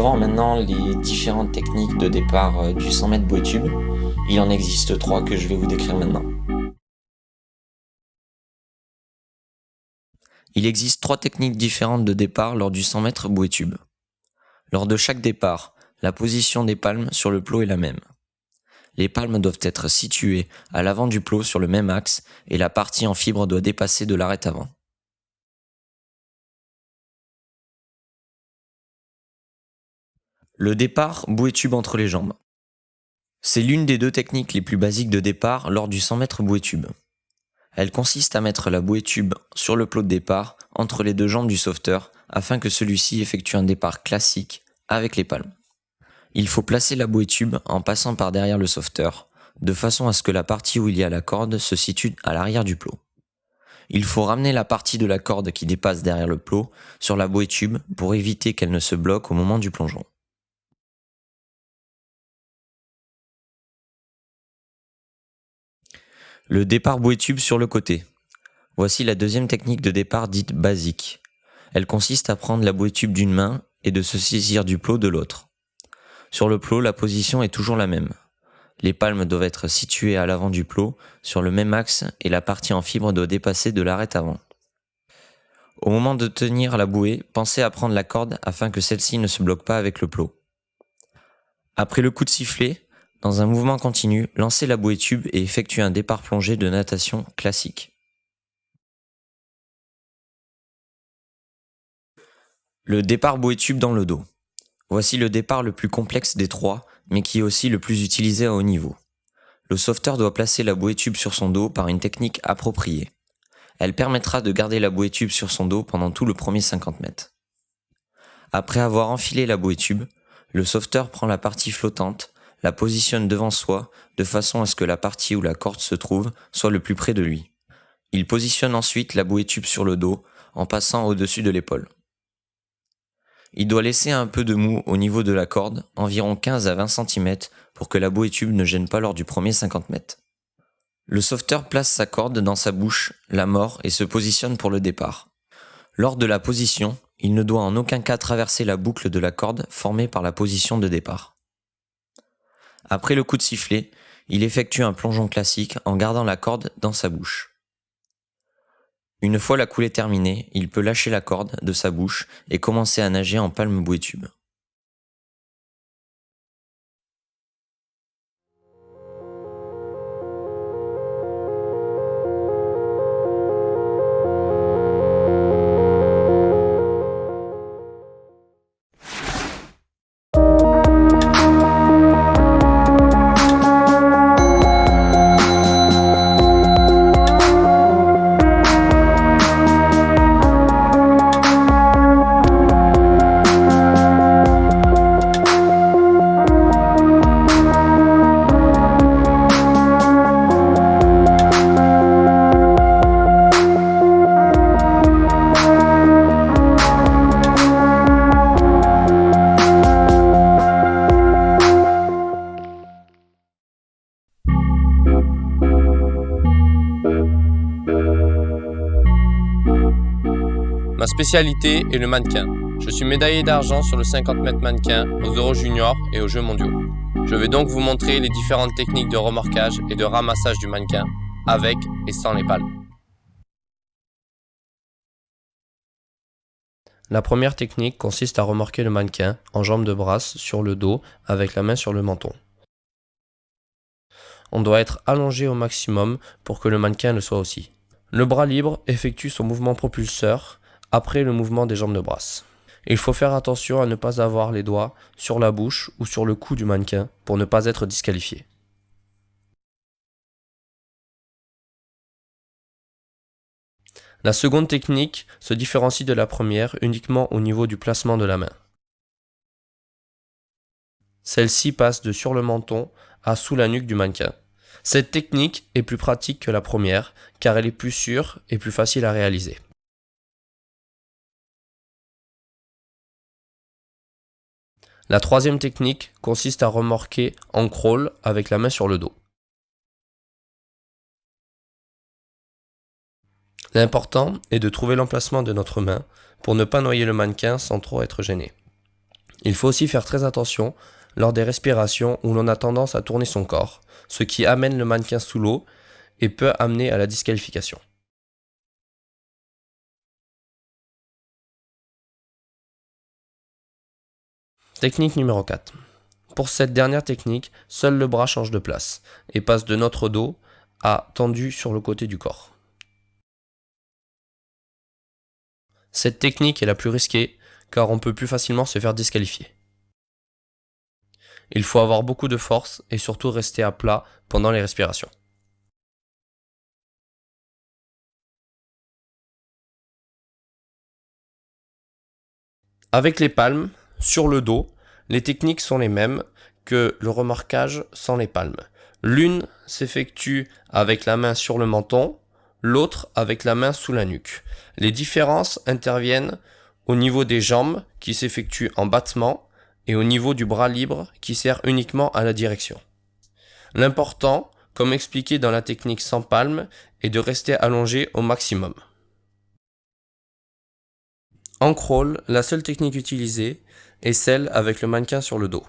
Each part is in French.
voir maintenant les différentes techniques de départ du 100 mètres bouée tube. Il en existe 3 que je vais vous décrire maintenant. Il existe 3 techniques différentes de départ lors du 100 mètres bouée tube. Lors de chaque départ, la position des palmes sur le plot est la même. Les palmes doivent être situées à l'avant du plot sur le même axe et la partie en fibre doit dépasser de l'arête avant. Le départ bouée tube entre les jambes. C'est l'une des 2 techniques les plus basiques de départ lors du 100 mètres bouée tube. Elle consiste à mettre la bouée tube sur le plot de départ entre les 2 jambes du sauveteur afin que celui-ci effectue un départ classique avec les palmes. Il faut placer la bouée tube en passant par derrière le sauveteur, de façon à ce que la partie où il y a la corde se situe à l'arrière du plot. Il faut ramener la partie de la corde qui dépasse derrière le plot sur la bouée tube pour éviter qu'elle ne se bloque au moment du plongeon. Le départ bouée tube sur le côté. Voici la deuxième technique de départ dite basique. Elle consiste à prendre la bouée tube d'une main et de se saisir du plot de l'autre. Sur le plot, la position est toujours la même. Les palmes doivent être situées à l'avant du plot, sur le même axe, et la partie en fibre doit dépasser de l'arête avant. Au moment de tenir la bouée, pensez à prendre la corde afin que celle-ci ne se bloque pas avec le plot. Après le coup de sifflet, dans un mouvement continu, lancez la bouée tube et effectuez un départ plongé de natation classique. Le départ bouée tube dans le dos. Voici le départ le plus complexe des 3, mais qui est aussi le plus utilisé à haut niveau. Le sauveteur doit placer la bouée tube sur son dos par une technique appropriée. Elle permettra de garder la bouée tube sur son dos pendant tout le premier 50 mètres. Après avoir enfilé la bouée tube, le sauveteur prend la partie flottante, la positionne devant soi de façon à ce que la partie où la corde se trouve soit le plus près de lui. Il positionne ensuite la bouée tube sur le dos en passant au-dessus de l'épaule. Il doit laisser un peu de mou au niveau de la corde, environ 15 à 20 cm, pour que la bouée tube ne gêne pas lors du premier 50 mètres. Le sauveteur place sa corde dans sa bouche, la mord et se positionne pour le départ. Lors de la position, il ne doit en aucun cas traverser la boucle de la corde formée par la position de départ. Après le coup de sifflet, il effectue un plongeon classique en gardant la corde dans sa bouche. Une fois la coulée terminée, il peut lâcher la corde de sa bouche et commencer à nager en palme bouée tube. Ma spécialité est le mannequin. Je suis médaillé d'argent sur le 50 mètres mannequin aux Euro Juniors et aux Jeux mondiaux. Je vais donc vous montrer les différentes techniques de remorquage et de ramassage du mannequin, avec et sans les palmes. La première technique consiste à remorquer le mannequin en jambes de brasse sur le dos avec la main sur le menton. On doit être allongé au maximum pour que le mannequin le soit aussi. Le bras libre effectue son mouvement propulseur après le mouvement des jambes de brasse. Il faut faire attention à ne pas avoir les doigts sur la bouche ou sur le cou du mannequin pour ne pas être disqualifié. La seconde technique se différencie de la première uniquement au niveau du placement de la main. Celle-ci passe de sur le menton à sous la nuque du mannequin. Cette technique est plus pratique que la première car elle est plus sûre et plus facile à réaliser. La troisième technique consiste à remorquer en crawl avec la main sur le dos. L'important est de trouver l'emplacement de notre main pour ne pas noyer le mannequin sans trop être gêné. Il faut aussi faire très attention lors des respirations où l'on a tendance à tourner son corps, ce qui amène le mannequin sous l'eau et peut amener à la disqualification. Technique numéro 4. Pour cette dernière technique, seul le bras change de place et passe de notre dos à tendu sur le côté du corps. Cette technique est la plus risquée car on peut plus facilement se faire disqualifier. Il faut avoir beaucoup de force et surtout rester à plat pendant les respirations. Avec les palmes, sur le dos, les techniques sont les mêmes que le remorquage sans les palmes. L'une s'effectue avec la main sur le menton, l'autre avec la main sous la nuque. Les différences interviennent au niveau des jambes qui s'effectuent en battement et au niveau du bras libre qui sert uniquement à la direction. L'important, comme expliqué dans la technique sans palme, est de rester allongé au maximum. En crawl, la seule technique utilisée est celle avec le mannequin sur le dos.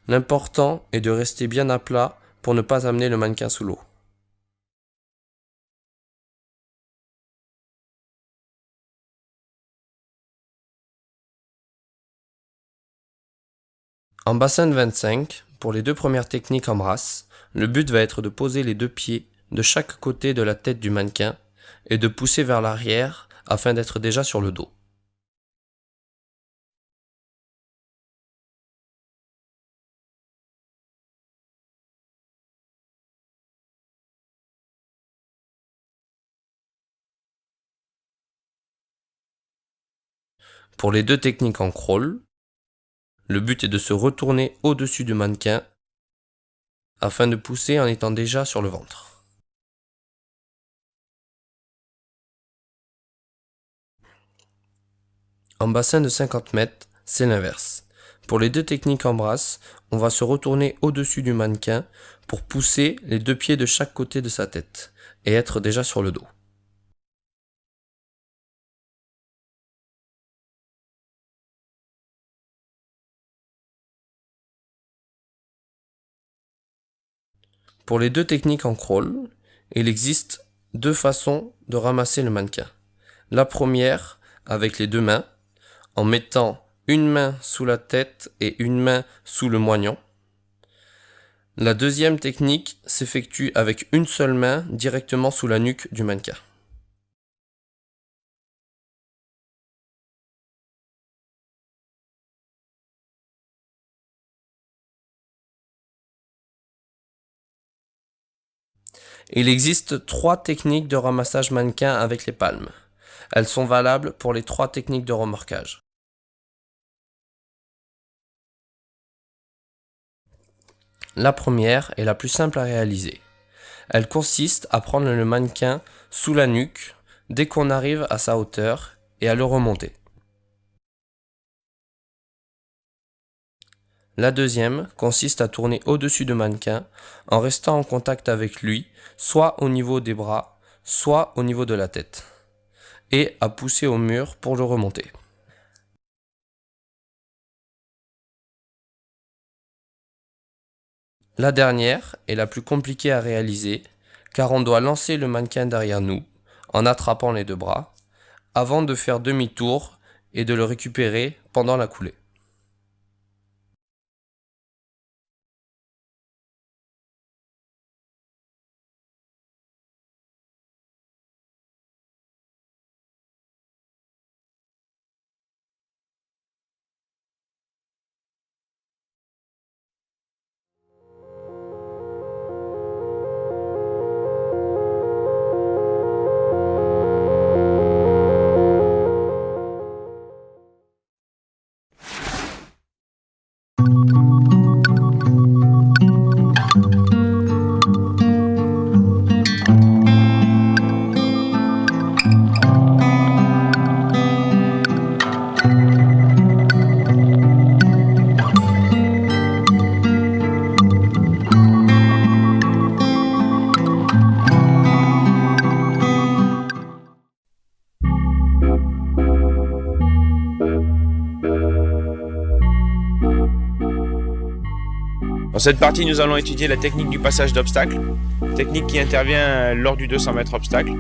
L'important est de rester bien à plat pour ne pas amener le mannequin sous l'eau. En bassin de 25, pour les deux premières techniques en brasse, le but va être de poser les deux pieds de chaque côté de la tête du mannequin et de pousser vers l'arrière afin d'être déjà sur le dos. Pour les deux techniques en crawl, le but est de se retourner au-dessus du mannequin afin de pousser en étant déjà sur le ventre. En bassin de 50 mètres, c'est l'inverse. Pour les deux techniques en brasse, on va se retourner au-dessus du mannequin pour pousser les deux pieds de chaque côté de sa tête et être déjà sur le dos. Pour les deux techniques en crawl, il existe deux façons de ramasser le mannequin. La première, avec les deux mains, en mettant une main sous la tête et une main sous le moignon. La deuxième technique s'effectue avec une seule main directement sous la nuque du mannequin. Il existe trois techniques de ramassage mannequin avec les palmes. Elles sont valables pour les trois techniques de remorquage. La première est la plus simple à réaliser. Elle consiste à prendre le mannequin sous la nuque dès qu'on arrive à sa hauteur et à le remonter. La deuxième consiste à tourner au-dessus du mannequin en restant en contact avec lui, soit au niveau des bras, soit au niveau de la tête, et à pousser au mur pour le remonter. La dernière est la plus compliquée à réaliser car on doit lancer le mannequin derrière nous en attrapant les deux bras avant de faire demi-tour et de le récupérer pendant la coulée. Dans cette partie, nous allons étudier la technique du passage d'obstacles, technique qui intervient lors du 200 mètres obstacle.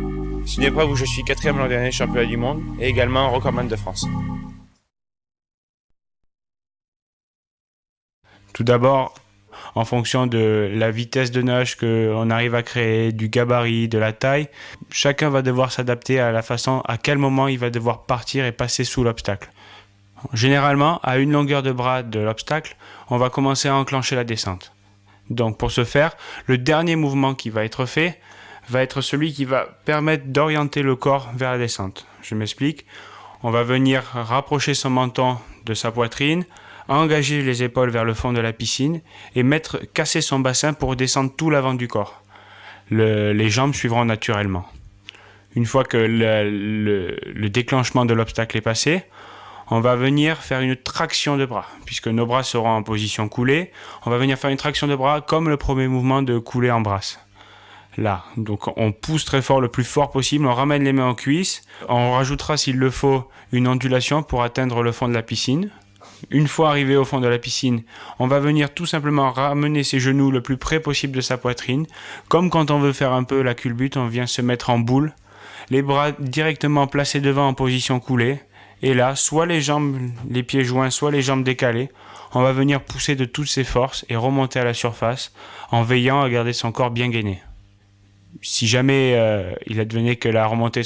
C'est une épreuve où je suis 4e l'an dernier championnat du monde et également recordman de France. Tout d'abord, en fonction de la vitesse de nage qu'on arrive à créer, du gabarit, de la taille, chacun va devoir s'adapter à la façon à quel moment il va devoir partir et passer sous l'obstacle. Généralement, à une longueur de bras de l'obstacle, on va commencer à enclencher la descente. Donc pour ce faire, le dernier mouvement qui va être fait va être celui qui va permettre d'orienter le corps vers la descente. Je m'explique. On va venir rapprocher son menton de sa poitrine, engager les épaules vers le fond de la piscine et casser son bassin pour descendre tout l'avant du corps. Les jambes suivront naturellement. Une fois que le déclenchement de l'obstacle est passé, on va venir faire une traction de bras. Puisque nos bras seront en position coulée, on va venir faire une traction de bras comme le premier mouvement de coulée en brasse. Là, donc on pousse très fort, le plus fort possible, on ramène les mains aux cuisses, on rajoutera s'il le faut une ondulation pour atteindre le fond de la piscine. Une fois arrivé au fond de la piscine, on va venir tout simplement ramener ses genoux le plus près possible de sa poitrine. Comme quand on veut faire un peu la culbute, on vient se mettre en boule, les bras directement placés devant en position coulée. Et là, soit les jambes, les pieds joints, soit les jambes décalées, on va venir pousser de toutes ses forces et remonter à la surface en veillant à garder son corps bien gainé. Si jamais il advenait que la remontée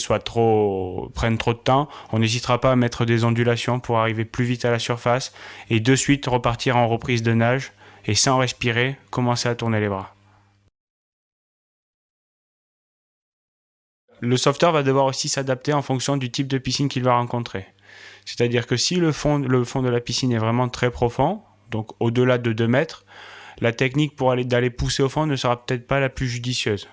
prenne trop de temps, on n'hésitera pas à mettre des ondulations pour arriver plus vite à la surface et de suite repartir en reprise de nage et sans respirer, commencer à tourner les bras. Le sauveteur va devoir aussi s'adapter en fonction du type de piscine qu'il va rencontrer. C'est-à-dire que si le fond de la piscine est vraiment très profond, donc au-delà de 2 mètres, la technique pour d'aller pousser au fond ne sera peut-être pas la plus judicieuse.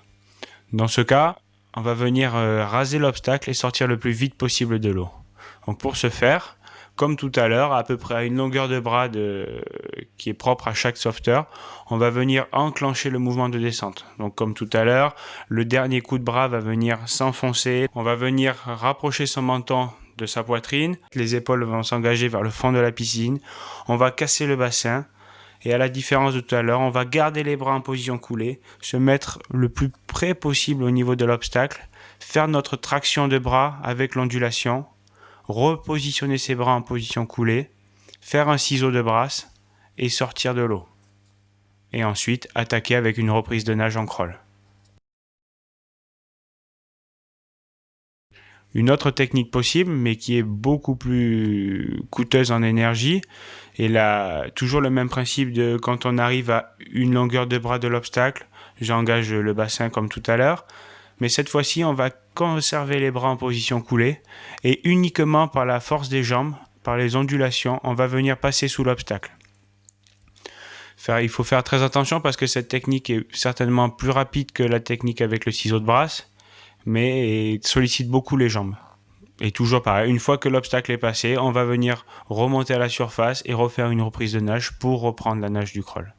Dans ce cas, on va venir raser l'obstacle et sortir le plus vite possible de l'eau. Donc pour ce faire, comme tout à l'heure, à peu près à une longueur de bras qui est propre à chaque sauveteur, on va venir enclencher le mouvement de descente. Donc comme tout à l'heure, le dernier coup de bras va venir s'enfoncer, on va venir rapprocher son menton de sa poitrine, les épaules vont s'engager vers le fond de la piscine, on va casser le bassin, et à la différence de tout à l'heure, on va garder les bras en position coulée, se mettre le plus près possible au niveau de l'obstacle, faire notre traction de bras avec l'ondulation, repositionner ses bras en position coulée, faire un ciseau de brasse et sortir de l'eau. Et ensuite, attaquer avec une reprise de nage en crawl. Une autre technique possible, mais qui est beaucoup plus coûteuse en énergie, et là, toujours le même principe de quand on arrive à une longueur de bras de l'obstacle, j'engage le bassin comme tout à l'heure, mais cette fois-ci, on va conserver les bras en position coulée, et uniquement par la force des jambes, par les ondulations, on va venir passer sous l'obstacle. Il faut faire très attention parce que cette technique est certainement plus rapide que la technique avec le ciseau de brasse, mais sollicite beaucoup les jambes. Et toujours pareil, une fois que l'obstacle est passé, on va venir remonter à la surface et refaire une reprise de nage pour reprendre la nage du crawl.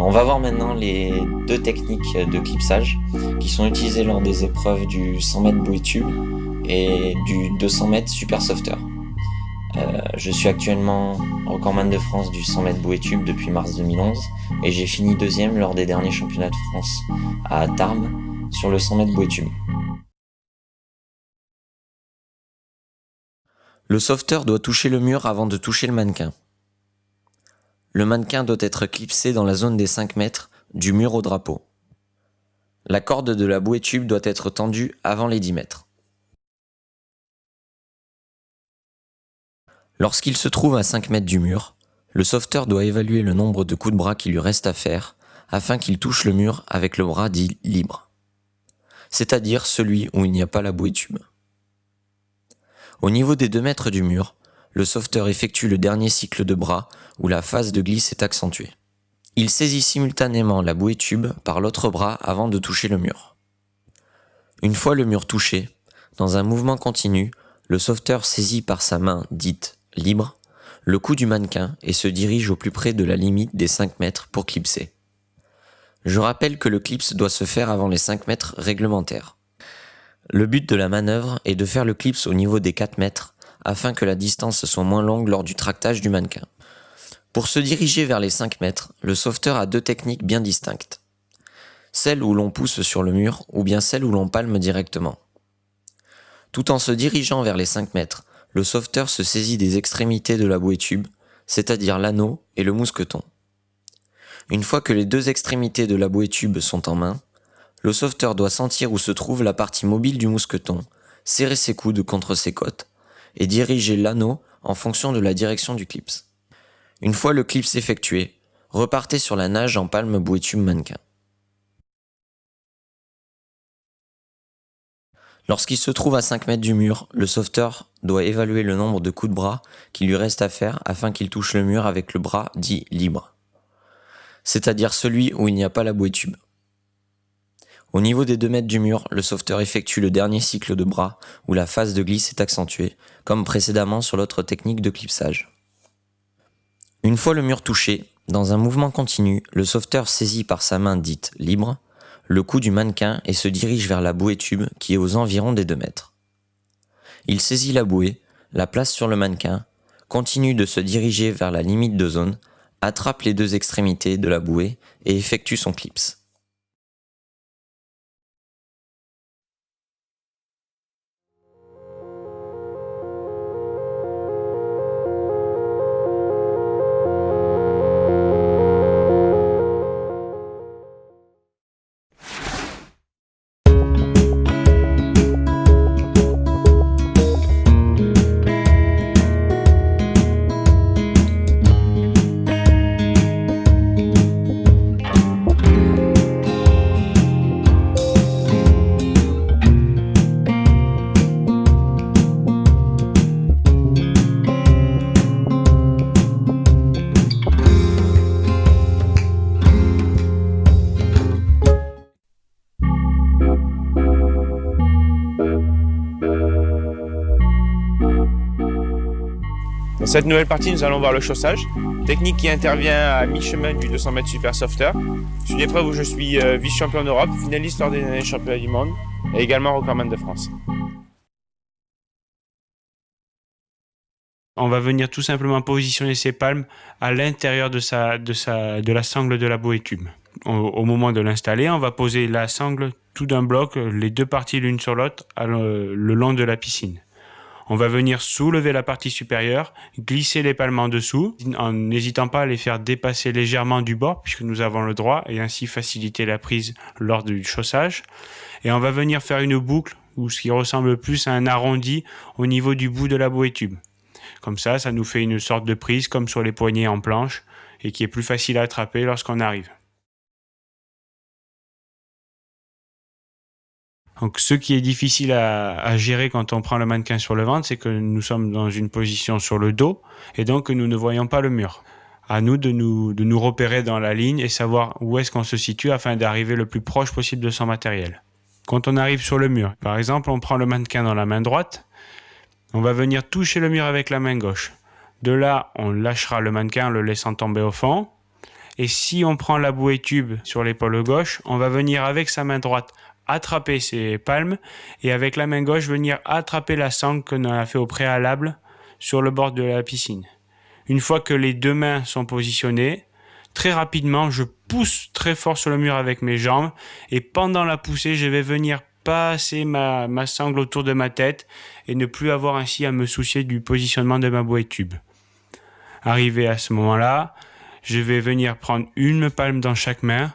On va voir maintenant les 2 techniques de clipsage qui sont utilisées lors des épreuves du 100 mètres bouée tube et du 200 mètres super softer. Je suis actuellement recordman de France du 100 mètres bouée tube depuis mars 2011 et j'ai fini 2e lors des derniers championnats de France à Tarbes sur le 100 mètres bouée tube. Le sauveteur doit toucher le mur avant de toucher le mannequin. Le mannequin doit être clipsé dans la zone des 5 mètres du mur au drapeau. La corde de la bouée tube doit être tendue avant les 10 mètres. Lorsqu'il se trouve à 5 mètres du mur, le sauveteur doit évaluer le nombre de coups de bras qui lui reste à faire afin qu'il touche le mur avec le bras dit libre, c'est-à-dire celui où il n'y a pas la bouée tube. Au niveau des 2 mètres du mur, le sauveteur effectue le dernier cycle de bras où la phase de glisse est accentuée. Il saisit simultanément la bouée tube par l'autre bras avant de toucher le mur. Une fois le mur touché, dans un mouvement continu, le sauveteur saisit par sa main dite libre le cou du mannequin et se dirige au plus près de la limite des 5 mètres pour clipser. Je rappelle que le clips doit se faire avant les 5 mètres réglementaires. Le but de la manœuvre est de faire le clips au niveau des 4 mètres afin que la distance soit moins longue lors du tractage du mannequin. Pour se diriger vers les 5 mètres, le sauveteur a 2 techniques bien distinctes. Celle où l'on pousse sur le mur ou bien celle où l'on palme directement. Tout en se dirigeant vers les 5 mètres, le sauveteur se saisit des extrémités de la bouée tube, c'est-à-dire l'anneau et le mousqueton. Une fois que les 2 extrémités de la bouée tube sont en main, le sauveteur doit sentir où se trouve la partie mobile du mousqueton, serrer ses coudes contre ses côtes et diriger l'anneau en fonction de la direction du clips. Une fois le clips effectué, repartez sur la nage en palme bouée tube mannequin. Lorsqu'il se trouve à 5 mètres du mur, le sauveteur doit évaluer le nombre de coups de bras qu'il lui reste à faire afin qu'il touche le mur avec le bras dit libre, c'est-à-dire celui où il n'y a pas la bouée tube. Au niveau des 2 mètres du mur, le sauveteur effectue le dernier cycle de bras où la phase de glisse est accentuée, comme précédemment sur l'autre technique de clipsage. Une fois le mur touché, dans un mouvement continu, le sauveteur saisit par sa main dite libre le cou du mannequin et se dirige vers la bouée tube qui est aux environs des 2 mètres. Il saisit la bouée, la place sur le mannequin, continue de se diriger vers la limite de zone, attrape les 2 extrémités de la bouée et effectue son clips. Dans cette nouvelle partie, nous allons voir le chaussage, technique qui intervient à mi-chemin du 200 mètres Super Softer. C'est une épreuve où je suis vice-champion d'Europe, finaliste lors des derniers championnats du monde et également recordman de France. On va venir tout simplement positionner ses palmes à l'intérieur de la sangle de la bouée tube. Au moment de l'installer, on va poser la sangle tout d'un bloc, les 2 parties l'une sur l'autre, le long de la piscine. On va venir soulever la partie supérieure, glisser les palmes en dessous, en n'hésitant pas à les faire dépasser légèrement du bord, puisque nous avons le droit, et ainsi faciliter la prise lors du chaussage. Et on va venir faire une boucle, ou ce qui ressemble plus à un arrondi, au niveau du bout de la bouée tube. Comme ça nous fait une sorte de prise, comme sur les poignées en planche, et qui est plus facile à attraper lorsqu'on arrive. Donc, ce qui est difficile à gérer quand on prend le mannequin sur le ventre, c'est que nous sommes dans une position sur le dos et donc nous ne voyons pas le mur. À nous de nous repérer dans la ligne et savoir où est-ce qu'on se situe afin d'arriver le plus proche possible de son matériel. Quand on arrive sur le mur, par exemple, on prend le mannequin dans la main droite, on va venir toucher le mur avec la main gauche. De là, on lâchera le mannequin en le laissant tomber au fond. Et si on prend la bouée tube sur l'épaule gauche, on va venir avec sa main droite attraper ses palmes et avec la main gauche venir attraper la sangle qu'on a fait au préalable sur le bord de la piscine. Une fois que les 2 mains sont positionnées, très rapidement, je pousse très fort sur le mur avec mes jambes et pendant la poussée, je vais venir passer ma sangle autour de ma tête et ne plus avoir ainsi à me soucier du positionnement de ma bouée tube. Arrivé à ce moment-là, je vais venir prendre une palme dans chaque main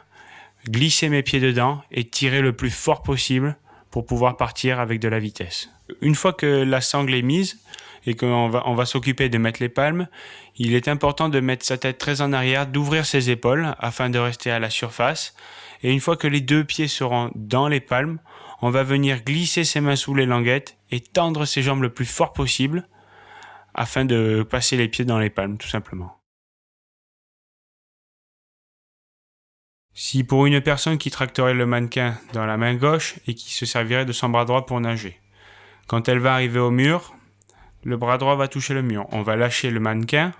glisser mes pieds dedans et tirer le plus fort possible pour pouvoir partir avec de la vitesse. Une fois que la sangle est mise et qu'on va s'occuper de mettre les palmes, il est important de mettre sa tête très en arrière, d'ouvrir ses épaules afin de rester à la surface. Et une fois que les deux pieds seront dans les palmes, on va venir glisser ses mains sous les languettes et tendre ses jambes le plus fort possible afin de passer les pieds dans les palmes, tout simplement. Si pour une personne qui tracterait le mannequin dans la main gauche et qui se servirait de son bras droit pour nager, quand elle va arriver au mur, le bras droit va toucher le mur. On va lâcher le mannequin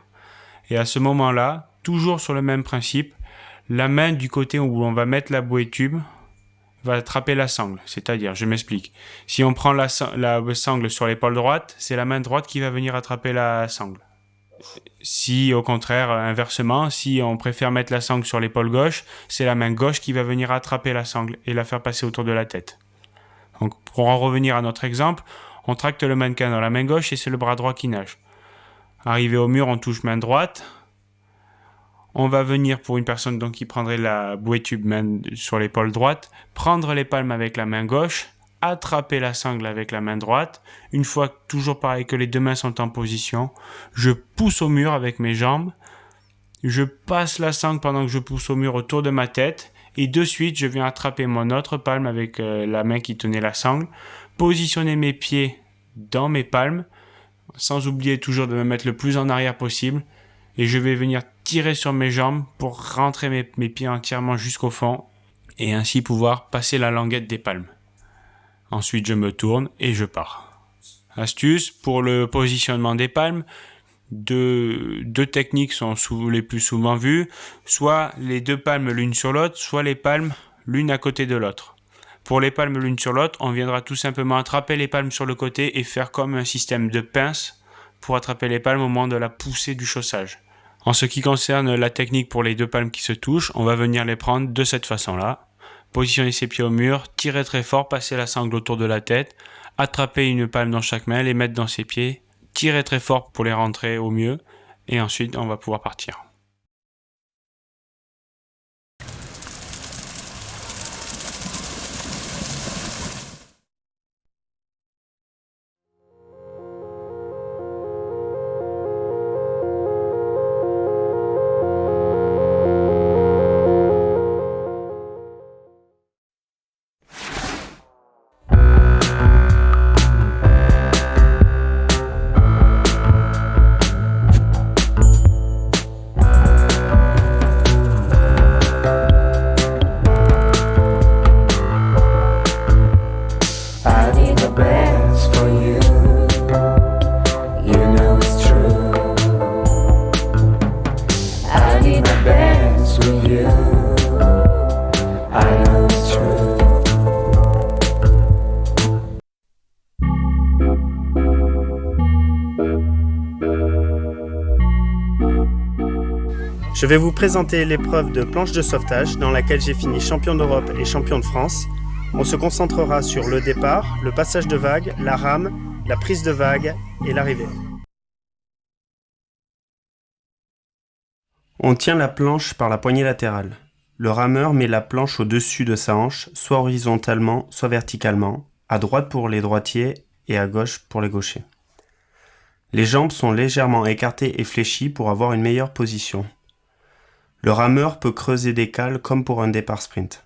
et à ce moment-là, toujours sur le même principe, la main du côté où on va mettre la bouée tube va attraper la sangle. C'est-à-dire, je m'explique. Si on prend la sangle sur l'épaule droite, c'est la main droite qui va venir attraper la sangle. Si au contraire, inversement, si on préfère mettre la sangle sur l'épaule gauche, c'est la main gauche qui va venir attraper la sangle et la faire passer autour de la tête. Donc, pour en revenir à notre exemple, on tracte le mannequin dans la main gauche et c'est le bras droit qui nage. Arrivé au mur, on touche main droite. On va venir, pour une personne donc qui prendrait la bouée tube main sur l'épaule droite, prendre les palmes avec la main gauche, attraper la sangle avec la main droite. Une fois, toujours pareil, que les deux mains sont en position, je pousse au mur avec mes jambes. Je passe la sangle pendant que je pousse au mur autour de ma tête. Et de suite, je viens attraper mon autre palme avec la main qui tenait la sangle, positionner mes pieds dans mes palmes, sans oublier toujours de me mettre le plus en arrière possible. Et je vais venir tirer sur mes jambes pour rentrer mes pieds entièrement jusqu'au fond et ainsi pouvoir passer la languette des palmes. Ensuite, je me tourne et je pars. Astuce, pour le positionnement des palmes, deux techniques sont les plus souvent vues, soit les deux palmes l'une sur l'autre, soit les palmes l'une à côté de l'autre. Pour les palmes l'une sur l'autre, on viendra tout simplement attraper les palmes sur le côté et faire comme un système de pince pour attraper les palmes au moment de la poussée du chaussage. En ce qui concerne la technique pour les deux palmes qui se touchent, on va venir les prendre de cette façon-là. Positionner ses pieds au mur, tirer très fort, passer la sangle autour de la tête, attraper une palme dans chaque main, les mettre dans ses pieds, tirer très fort pour les rentrer au mieux, et ensuite on va pouvoir partir. Je vais vous présenter l'épreuve de planche de sauvetage dans laquelle j'ai fini champion d'Europe et champion de France. On se concentrera sur le départ, le passage de vague, la rame, la prise de vague et l'arrivée. On tient la planche par la poignée latérale. Le rameur met la planche au-dessus de sa hanche, soit horizontalement, soit verticalement, à droite pour les droitiers et à gauche pour les gauchers. Les jambes sont légèrement écartées et fléchies pour avoir une meilleure position. Le rameur peut creuser des cales comme pour un départ sprint.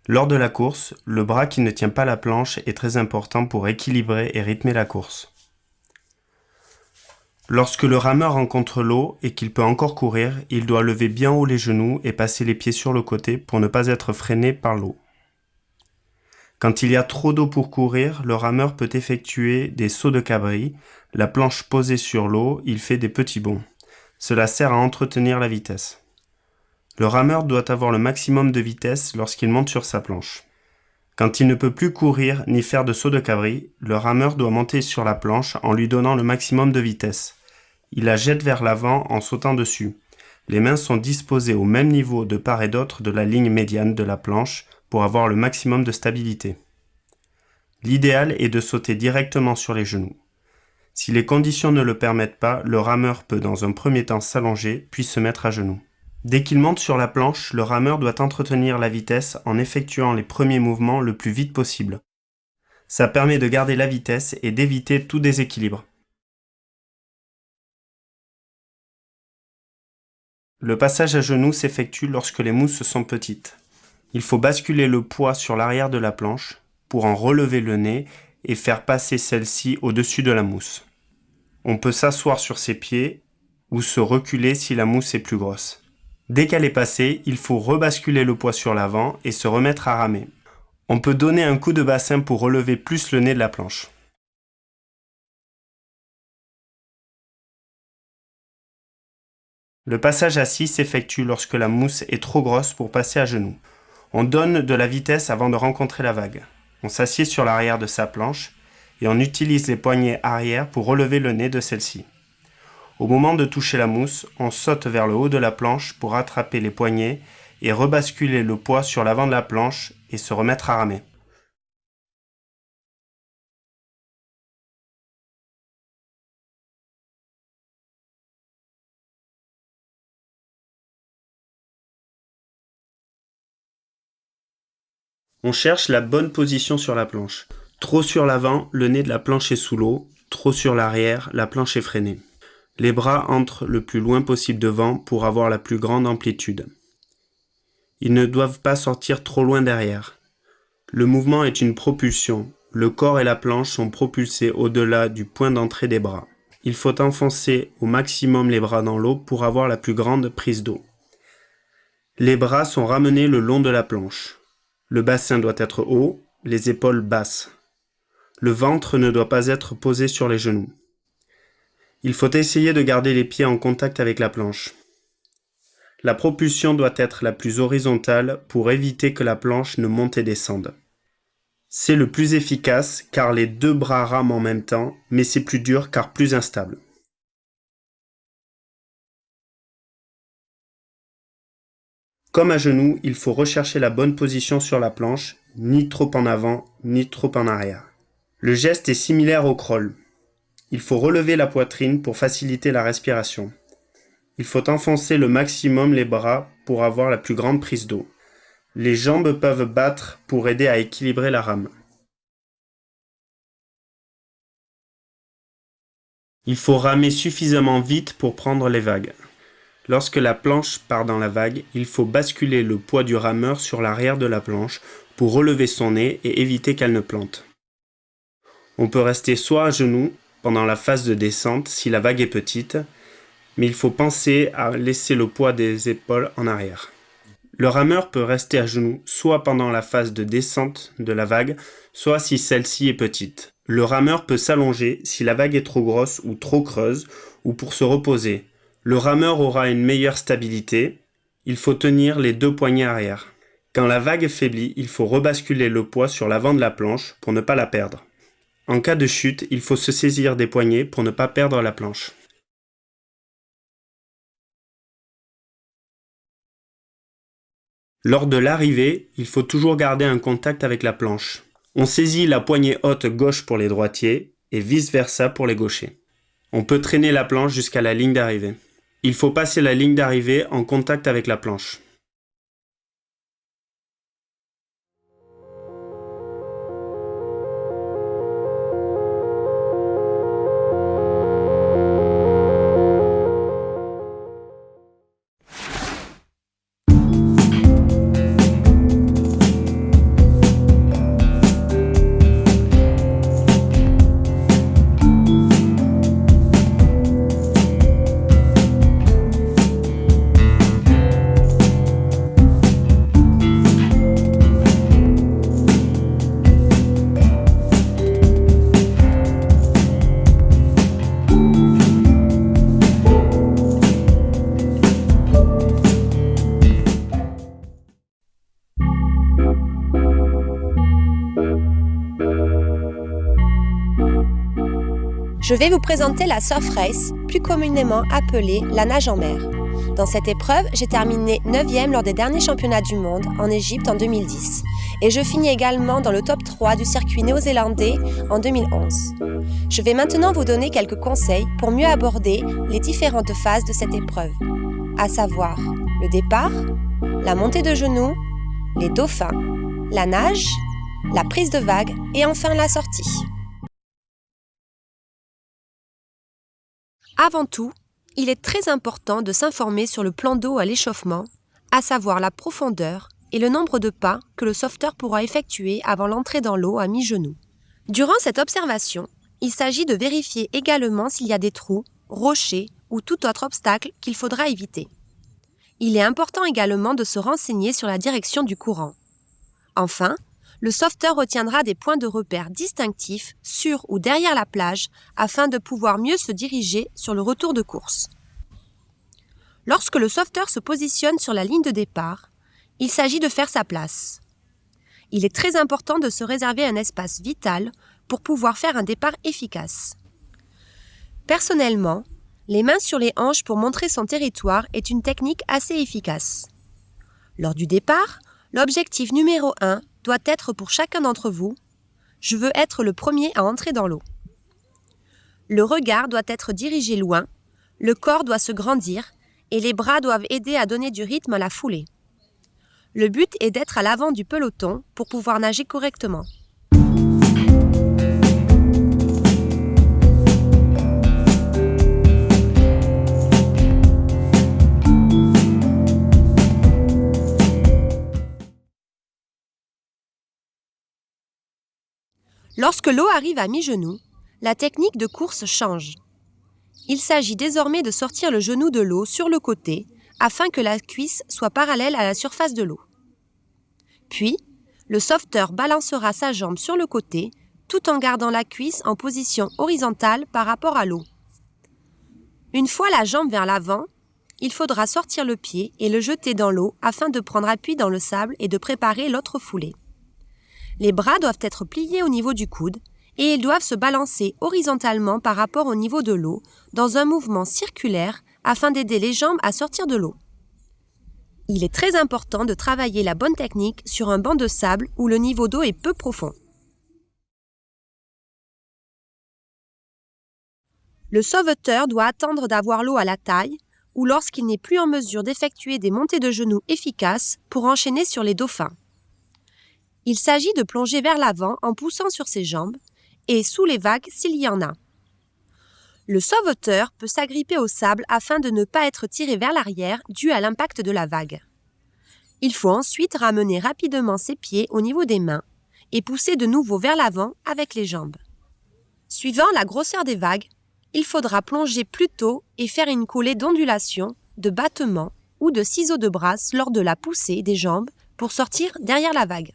Lors de la course, le bras qui ne tient pas la planche est très important pour équilibrer et rythmer la course. Lorsque le rameur rencontre l'eau et qu'il peut encore courir, il doit lever bien haut les genoux et passer les pieds sur le côté pour ne pas être freiné par l'eau. Quand il y a trop d'eau pour courir, le rameur peut effectuer des sauts de cabri. La planche posée sur l'eau, il fait des petits bonds. Cela sert à entretenir la vitesse. Le rameur doit avoir le maximum de vitesse lorsqu'il monte sur sa planche. Quand il ne peut plus courir ni faire de saut de cabri, le rameur doit monter sur la planche en lui donnant le maximum de vitesse. Il la jette vers l'avant en sautant dessus. Les mains sont disposées au même niveau de part et d'autre de la ligne médiane de la planche pour avoir le maximum de stabilité. L'idéal est de sauter directement sur les genoux. Si les conditions ne le permettent pas, le rameur peut dans un premier temps s'allonger puis se mettre à genoux. Dès qu'il monte sur la planche, le rameur doit entretenir la vitesse en effectuant les premiers mouvements le plus vite possible. Ça permet de garder la vitesse et d'éviter tout déséquilibre. Le passage à genoux s'effectue lorsque les mousses sont petites. Il faut basculer le poids sur l'arrière de la planche pour en relever le nez et faire passer celle-ci au-dessus de la mousse. On peut s'asseoir sur ses pieds ou se reculer si la mousse est plus grosse. Dès qu'elle est passée, il faut rebasculer le poids sur l'avant et se remettre à ramer. On peut donner un coup de bassin pour relever plus le nez de la planche. Le passage assis s'effectue lorsque la mousse est trop grosse pour passer à genoux. On donne de la vitesse avant de rencontrer la vague. On s'assied sur l'arrière de sa planche et on utilise les poignets arrière pour relever le nez de celle-ci. Au moment de toucher la mousse, on saute vers le haut de la planche pour attraper les poignets et rebasculer le poids sur l'avant de la planche et se remettre à ramer. On cherche la bonne position sur la planche. Trop sur l'avant, le nez de la planche est sous l'eau. Trop sur l'arrière, la planche est freinée. Les bras entrent le plus loin possible devant pour avoir la plus grande amplitude. Ils ne doivent pas sortir trop loin derrière. Le mouvement est une propulsion. Le corps et la planche sont propulsés au-delà du point d'entrée des bras. Il faut enfoncer au maximum les bras dans l'eau pour avoir la plus grande prise d'eau. Les bras sont ramenés le long de la planche. Le bassin doit être haut, les épaules basses. Le ventre ne doit pas être posé sur les genoux. Il faut essayer de garder les pieds en contact avec la planche. La propulsion doit être la plus horizontale pour éviter que la planche ne monte et descende. C'est le plus efficace car les deux bras rament en même temps, mais c'est plus dur car plus instable. Comme à genoux, il faut rechercher la bonne position sur la planche, ni trop en avant, ni trop en arrière. Le geste est similaire au crawl. Il faut relever la poitrine pour faciliter la respiration. Il faut enfoncer le maximum les bras pour avoir la plus grande prise d'eau. Les jambes peuvent battre pour aider à équilibrer la rame. Il faut ramer suffisamment vite pour prendre les vagues. Lorsque la planche part dans la vague, il faut basculer le poids du rameur sur l'arrière de la planche pour relever son nez et éviter qu'elle ne plante. On peut rester soit à genoux pendant la phase de descente si la vague est petite, mais il faut penser à laisser le poids des épaules en arrière. Le rameur peut rester à genoux soit pendant la phase de descente de la vague, soit si celle-ci est petite. Le rameur peut s'allonger si la vague est trop grosse ou trop creuse, ou pour se reposer. Le rameur aura une meilleure stabilité. Il faut tenir les deux poignets arrière. Quand la vague faiblit, il faut rebasculer le poids sur l'avant de la planche pour ne pas la perdre. En cas de chute, il faut se saisir des poignets pour ne pas perdre la planche. Lors de l'arrivée, il faut toujours garder un contact avec la planche. On saisit la poignée haute gauche pour les droitiers et vice-versa pour les gauchers. On peut traîner la planche jusqu'à la ligne d'arrivée. Il faut passer la ligne d'arrivée en contact avec la planche. Je vais vous présenter la Surf Race, plus communément appelée la nage en mer. Dans cette épreuve, j'ai terminé 9e lors des derniers championnats du monde en Égypte en 2010. Et je finis également dans le top 3 du circuit néo-zélandais en 2011. Je vais maintenant vous donner quelques conseils pour mieux aborder les différentes phases de cette épreuve, à savoir le départ, la montée de genoux, les dauphins, la nage, la prise de vague et enfin la sortie. Avant tout, il est très important de s'informer sur le plan d'eau à l'échauffement, à savoir la profondeur et le nombre de pas que le sauveteur pourra effectuer avant l'entrée dans l'eau à mi-genou. Durant cette observation, il s'agit de vérifier également s'il y a des trous, rochers ou tout autre obstacle qu'il faudra éviter. Il est important également de se renseigner sur la direction du courant. Enfin, le sauveteur retiendra des points de repère distinctifs sur ou derrière la plage afin de pouvoir mieux se diriger sur le retour de course. Lorsque le sauveteur se positionne sur la ligne de départ, il s'agit de faire sa place. Il est très important de se réserver un espace vital pour pouvoir faire un départ efficace. Personnellement, les mains sur les hanches pour montrer son territoire est une technique assez efficace. Lors du départ, l'objectif numéro 1 doit être pour chacun d'entre vous « Je veux être le premier à entrer dans l'eau ». Le regard doit être dirigé loin, le corps doit se grandir et les bras doivent aider à donner du rythme à la foulée. Le but est d'être à l'avant du peloton pour pouvoir nager correctement. Lorsque l'eau arrive à mi-genou, la technique de course change. Il s'agit désormais de sortir le genou de l'eau sur le côté afin que la cuisse soit parallèle à la surface de l'eau. Puis, le sauveteur balancera sa jambe sur le côté tout en gardant la cuisse en position horizontale par rapport à l'eau. Une fois la jambe vers l'avant, il faudra sortir le pied et le jeter dans l'eau afin de prendre appui dans le sable et de préparer l'autre foulée. Les bras doivent être pliés au niveau du coude et ils doivent se balancer horizontalement par rapport au niveau de l'eau dans un mouvement circulaire afin d'aider les jambes à sortir de l'eau. Il est très important de travailler la bonne technique sur un banc de sable où le niveau d'eau est peu profond. Le sauveteur doit attendre d'avoir l'eau à la taille ou lorsqu'il n'est plus en mesure d'effectuer des montées de genoux efficaces pour enchaîner sur les dauphins. Il s'agit de plonger vers l'avant en poussant sur ses jambes et sous les vagues s'il y en a. Le sauveteur peut s'agripper au sable afin de ne pas être tiré vers l'arrière dû à l'impact de la vague. Il faut ensuite ramener rapidement ses pieds au niveau des mains et pousser de nouveau vers l'avant avec les jambes. Suivant la grosseur des vagues, il faudra plonger plus tôt et faire une coulée d'ondulation, de battement ou de ciseaux de brasse lors de la poussée des jambes pour sortir derrière la vague.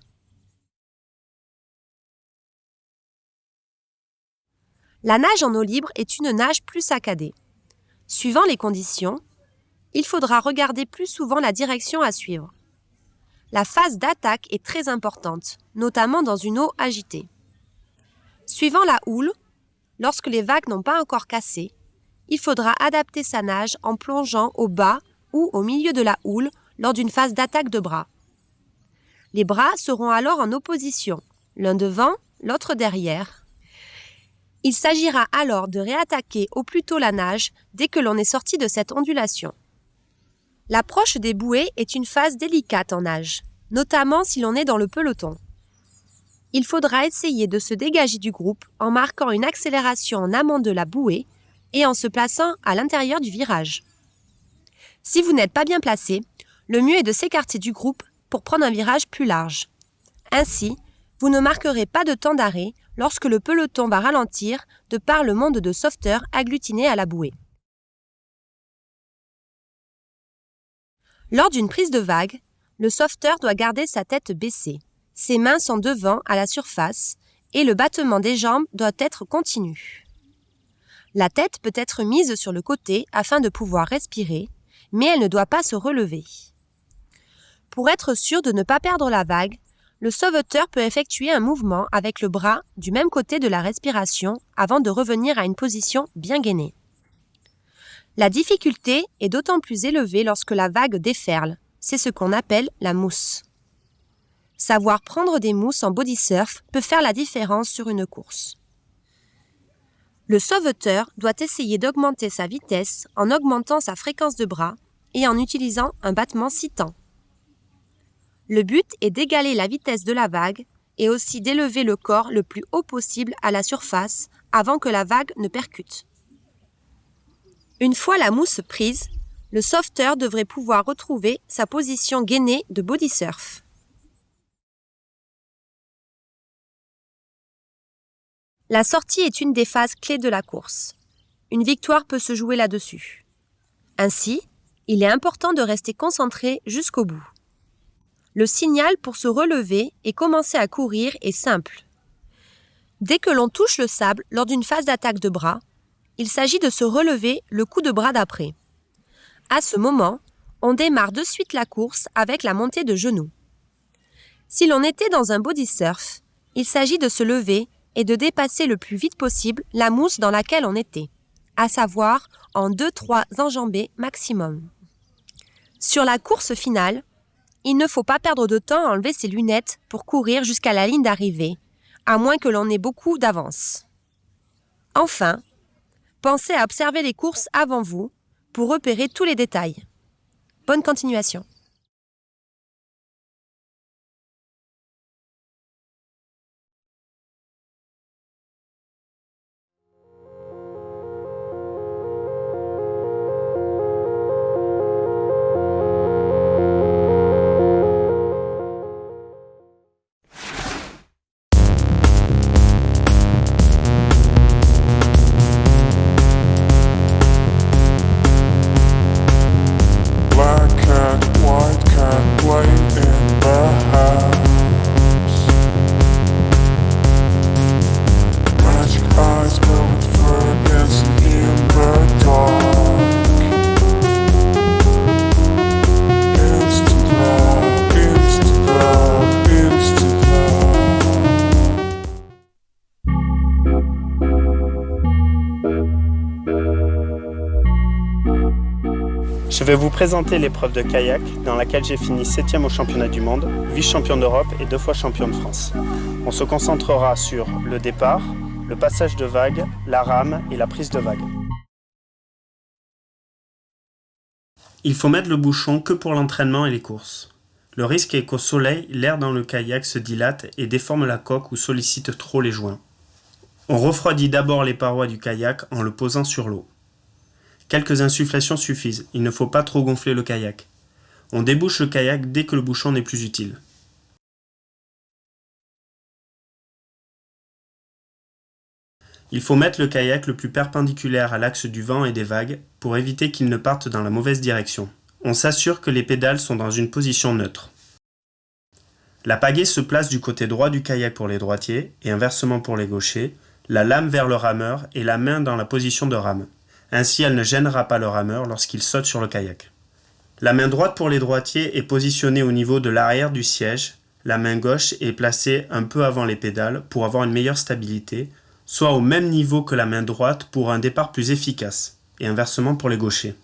La nage en eau libre est une nage plus saccadée. Suivant les conditions, il faudra regarder plus souvent la direction à suivre. La phase d'attaque est très importante, notamment dans une eau agitée. Suivant la houle, lorsque les vagues n'ont pas encore cassé, il faudra adapter sa nage en plongeant au bas ou au milieu de la houle lors d'une phase d'attaque de bras. Les bras seront alors en opposition, l'un devant, l'autre derrière. Il s'agira alors de réattaquer au plus tôt la nage dès que l'on est sorti de cette ondulation. L'approche des bouées est une phase délicate en nage, notamment si l'on est dans le peloton. Il faudra essayer de se dégager du groupe en marquant une accélération en amont de la bouée et en se plaçant à l'intérieur du virage. Si vous n'êtes pas bien placé, le mieux est de s'écarter du groupe pour prendre un virage plus large. Ainsi, vous ne marquerez pas de temps d'arrêt lorsque le peloton va ralentir de par le monde de sauveteurs agglutinés à la bouée. Lors d'une prise de vague, le sauveteur doit garder sa tête baissée. Ses mains sont devant à la surface et le battement des jambes doit être continu. La tête peut être mise sur le côté afin de pouvoir respirer, mais elle ne doit pas se relever. Pour être sûr de ne pas perdre la vague, le sauveteur peut effectuer un mouvement avec le bras du même côté de la respiration avant de revenir à une position bien gainée. La difficulté est d'autant plus élevée lorsque la vague déferle, c'est ce qu'on appelle la mousse. Savoir prendre des mousses en body surf peut faire la différence sur une course. Le sauveteur doit essayer d'augmenter sa vitesse en augmentant sa fréquence de bras et en utilisant un battement 6 temps. Le but est d'égaler la vitesse de la vague et aussi d'élever le corps le plus haut possible à la surface avant que la vague ne percute. Une fois la mousse prise, le sauveteur devrait pouvoir retrouver sa position gainée de body surf. La sortie est une des phases clés de la course. Une victoire peut se jouer là-dessus. Ainsi, il est important de rester concentré jusqu'au bout. Le signal pour se relever et commencer à courir est simple. Dès que l'on touche le sable lors d'une phase d'attaque de bras, il s'agit de se relever le coup de bras d'après. À ce moment, on démarre de suite la course avec la montée de genoux. Si l'on était dans un body surf, il s'agit de se lever et de dépasser le plus vite possible la mousse dans laquelle on était, à savoir en 2-3 enjambées maximum. Sur la course finale, il ne faut pas perdre de temps à enlever ses lunettes pour courir jusqu'à la ligne d'arrivée, à moins que l'on ait beaucoup d'avance. Enfin, pensez à observer les courses avant vous pour repérer tous les détails. Bonne continuation. Je vais vous présenter l'épreuve de kayak dans laquelle j'ai fini 7e au championnat du monde, vice-champion d'Europe et 2 fois champion de France. On se concentrera sur le départ, le passage de vague, la rame et la prise de vague. Il faut mettre le bouchon que pour l'entraînement et les courses. Le risque est qu'au soleil, l'air dans le kayak se dilate et déforme la coque ou sollicite trop les joints. On refroidit d'abord les parois du kayak en le posant sur l'eau. Quelques insufflations suffisent, il ne faut pas trop gonfler le kayak. On débouche le kayak dès que le bouchon n'est plus utile. Il faut mettre le kayak le plus perpendiculaire à l'axe du vent et des vagues pour éviter qu'il ne parte dans la mauvaise direction. On s'assure que les pédales sont dans une position neutre. La pagaie se place du côté droit du kayak pour les droitiers et inversement pour les gauchers, la lame vers le rameur et la main dans la position de rame. Ainsi, elle ne gênera pas le rameur lorsqu'il saute sur le kayak. La main droite pour les droitiers est positionnée au niveau de l'arrière du siège. La main gauche est placée un peu avant les pédales pour avoir une meilleure stabilité, soit au même niveau que la main droite pour un départ plus efficace, et inversement pour les gauchers.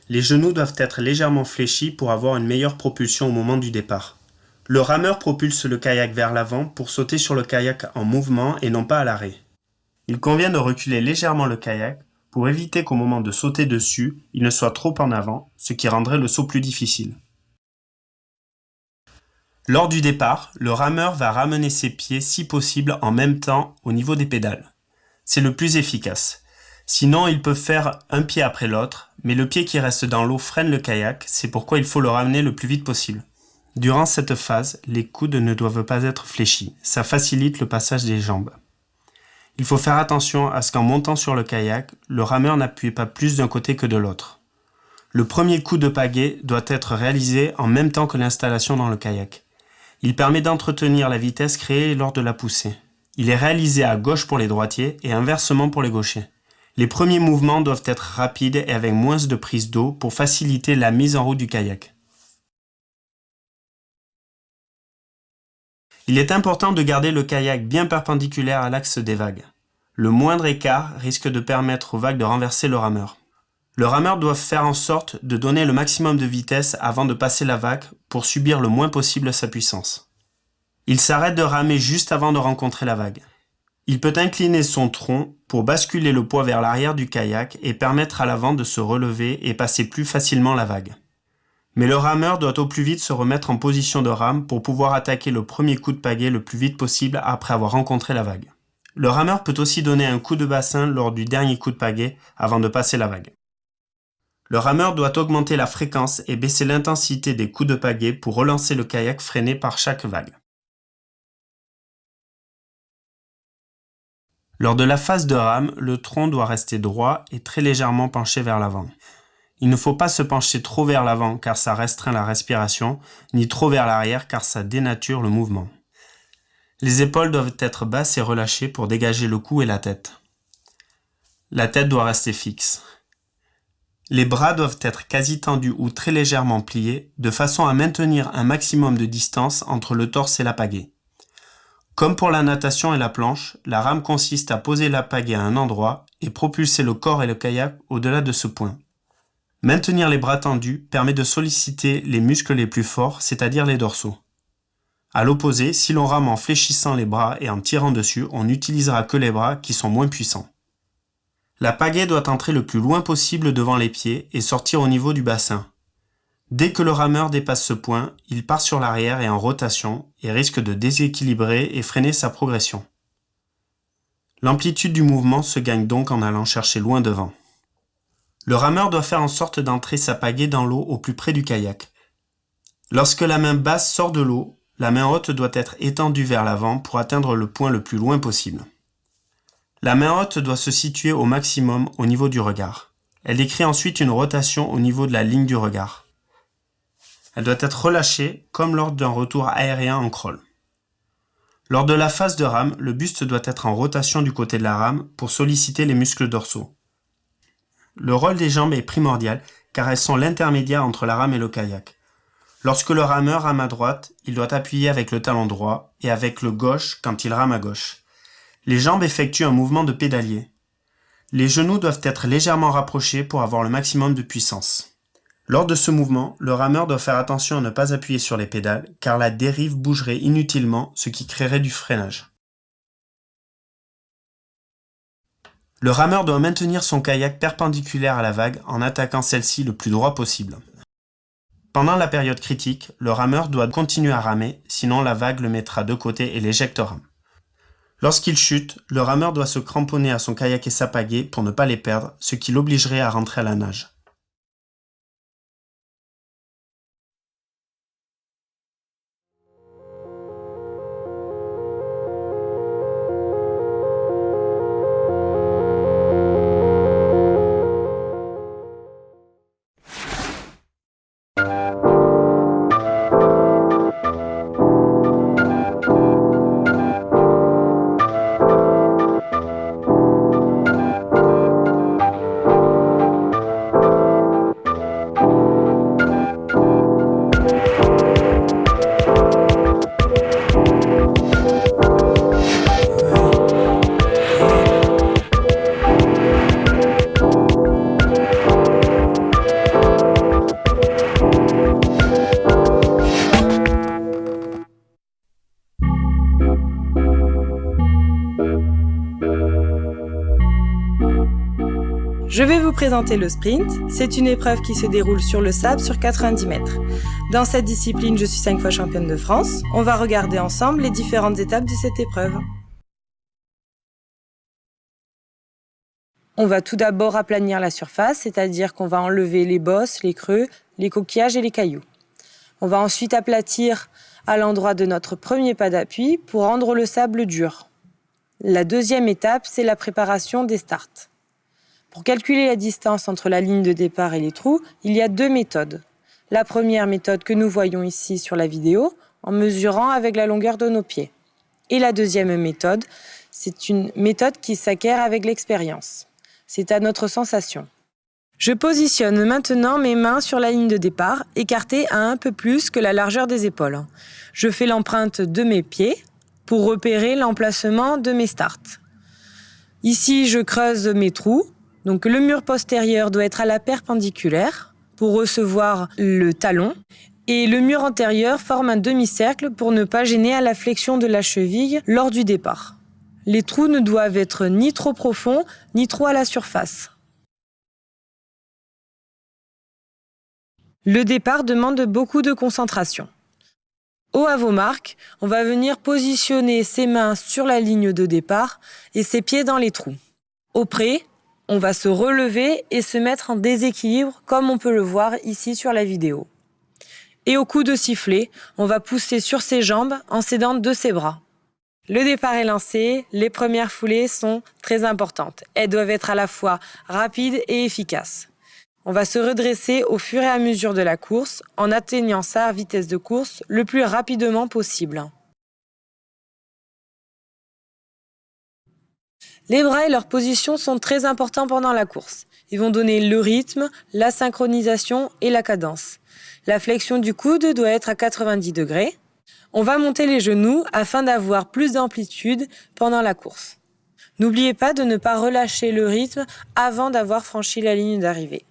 Les genoux doivent être légèrement fléchis pour avoir une meilleure propulsion au moment du départ. Le rameur propulse le kayak vers l'avant pour sauter sur le kayak en mouvement et non pas à l'arrêt. Il convient de reculer légèrement le kayak pour éviter qu'au moment de sauter dessus, il ne soit trop en avant, ce qui rendrait le saut plus difficile. Lors du départ, le rameur va ramener ses pieds si possible en même temps au niveau des pédales. C'est le plus efficace. Sinon, il peut faire un pied après l'autre, mais le pied qui reste dans l'eau freine le kayak, c'est pourquoi il faut le ramener le plus vite possible. Durant cette phase, les coudes ne doivent pas être fléchis, ça facilite le passage des jambes. Il faut faire attention à ce qu'en montant sur le kayak, le rameur n'appuie pas plus d'un côté que de l'autre. Le premier coup de pagaie doit être réalisé en même temps que l'installation dans le kayak. Il permet d'entretenir la vitesse créée lors de la poussée. Il est réalisé à gauche pour les droitiers et inversement pour les gauchers. Les premiers mouvements doivent être rapides et avec moins de prise d'eau pour faciliter la mise en route du kayak. Il est important de garder le kayak bien perpendiculaire à l'axe des vagues. Le moindre écart risque de permettre aux vagues de renverser le rameur. Le rameur doit faire en sorte de donner le maximum de vitesse avant de passer la vague pour subir le moins possible sa puissance. Il s'arrête de ramer juste avant de rencontrer la vague. Il peut incliner son tronc pour basculer le poids vers l'arrière du kayak et permettre à l'avant de se relever et passer plus facilement la vague. Mais le rameur doit au plus vite se remettre en position de rame pour pouvoir attaquer le premier coup de pagaie le plus vite possible après avoir rencontré la vague. Le rameur peut aussi donner un coup de bassin lors du dernier coup de pagaie avant de passer la vague. Le rameur doit augmenter la fréquence et baisser l'intensité des coups de pagaie pour relancer le kayak freiné par chaque vague. Lors de la phase de rame, le tronc doit rester droit et très légèrement penché vers l'avant. Il ne faut pas se pencher trop vers l'avant car ça restreint la respiration, ni trop vers l'arrière car ça dénature le mouvement. Les épaules doivent être basses et relâchées pour dégager le cou et la tête. La tête doit rester fixe. Les bras doivent être quasi tendus ou très légèrement pliés, de façon à maintenir un maximum de distance entre le torse et la pagaie. Comme pour la natation et la planche, la rame consiste à poser la pagaie à un endroit et propulser le corps et le kayak au-delà de ce point. Maintenir les bras tendus permet de solliciter les muscles les plus forts, c'est-à-dire les dorsaux. À l'opposé, si l'on rame en fléchissant les bras et en tirant dessus, on n'utilisera que les bras qui sont moins puissants. La pagaie doit entrer le plus loin possible devant les pieds et sortir au niveau du bassin. Dès que le rameur dépasse ce point, il part sur l'arrière et en rotation et risque de déséquilibrer et freiner sa progression. L'amplitude du mouvement se gagne donc en allant chercher loin devant. Le rameur doit faire en sorte d'entrer sa pagaie dans l'eau au plus près du kayak. Lorsque la main basse sort de l'eau, la main haute doit être étendue vers l'avant pour atteindre le point le plus loin possible. La main haute doit se situer au maximum au niveau du regard. Elle décrit ensuite une rotation au niveau de la ligne du regard. Elle doit être relâchée comme lors d'un retour aérien en crawl. Lors de la phase de rame, le buste doit être en rotation du côté de la rame pour solliciter les muscles dorsaux. Le rôle des jambes est primordial car elles sont l'intermédiaire entre la rame et le kayak. Lorsque le rameur rame à droite, il doit appuyer avec le talon droit et avec le gauche quand il rame à gauche. Les jambes effectuent un mouvement de pédalier. Les genoux doivent être légèrement rapprochés pour avoir le maximum de puissance. Lors de ce mouvement, le rameur doit faire attention à ne pas appuyer sur les pédales car la dérive bougerait inutilement, ce qui créerait du freinage. Le rameur doit maintenir son kayak perpendiculaire à la vague en attaquant celle-ci le plus droit possible. Pendant la période critique, le rameur doit continuer à ramer, sinon la vague le mettra de côté et l'éjectera. Lorsqu'il chute, le rameur doit se cramponner à son kayak et sa pagaie pour ne pas les perdre, ce qui l'obligerait à rentrer à la nage. Je vais vous présenter le sprint. C'est une épreuve qui se déroule sur le sable sur 90 mètres. Dans cette discipline, je suis 5 fois championne de France. On va regarder ensemble les différentes étapes de cette épreuve. On va tout d'abord aplanir la surface, c'est-à-dire qu'on va enlever les bosses, les creux, les coquillages et les cailloux. On va ensuite aplatir à l'endroit de notre premier pas d'appui pour rendre le sable dur. La deuxième étape, c'est la préparation des starts. Pour calculer la distance entre la ligne de départ et les trous, il y a 2 méthodes. La première méthode que nous voyons ici sur la vidéo, en mesurant avec la longueur de nos pieds. Et la deuxième méthode, c'est une méthode qui s'acquiert avec l'expérience. C'est à notre sensation. Je positionne maintenant mes mains sur la ligne de départ, écartées à un peu plus que la largeur des épaules. Je fais l'empreinte de mes pieds pour repérer l'emplacement de mes starts. Ici, je creuse mes trous. Donc le mur postérieur doit être à la perpendiculaire pour recevoir le talon et le mur antérieur forme un demi-cercle pour ne pas gêner à la flexion de la cheville lors du départ. Les trous ne doivent être ni trop profonds, ni trop à la surface. Le départ demande beaucoup de concentration. Haut à vos marques, on va venir positionner ses mains sur la ligne de départ et ses pieds dans les trous. Au pré, on va se relever et se mettre en déséquilibre comme on peut le voir ici sur la vidéo. Et au coup de sifflet, on va pousser sur ses jambes en s'aidant de ses bras. Le départ est lancé, les premières foulées sont très importantes. Elles doivent être à la fois rapides et efficaces. On va se redresser au fur et à mesure de la course en atteignant sa vitesse de course le plus rapidement possible. Les bras et leur position sont très importants pendant la course. Ils vont donner le rythme, la synchronisation et la cadence. La flexion du coude doit être à 90 degrés. On va monter les genoux afin d'avoir plus d'amplitude pendant la course. N'oubliez pas de ne pas relâcher le rythme avant d'avoir franchi la ligne d'arrivée.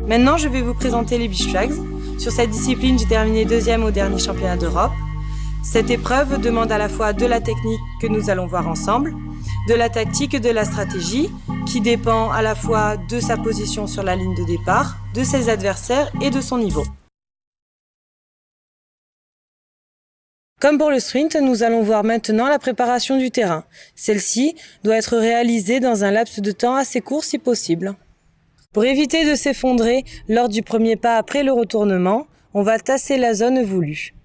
Maintenant, je vais vous présenter les beach flags. Sur cette discipline, j'ai terminé 2e au dernier championnat d'Europe. Cette épreuve demande à la fois de la technique que nous allons voir ensemble, de la tactique et de la stratégie qui dépend à la fois de sa position sur la ligne de départ, de ses adversaires et de son niveau. Comme pour le sprint, nous allons voir maintenant la préparation du terrain. Celle-ci doit être réalisée dans un laps de temps assez court si possible. Pour éviter de s'effondrer lors du premier pas après le retournement, on va tasser la zone voulue.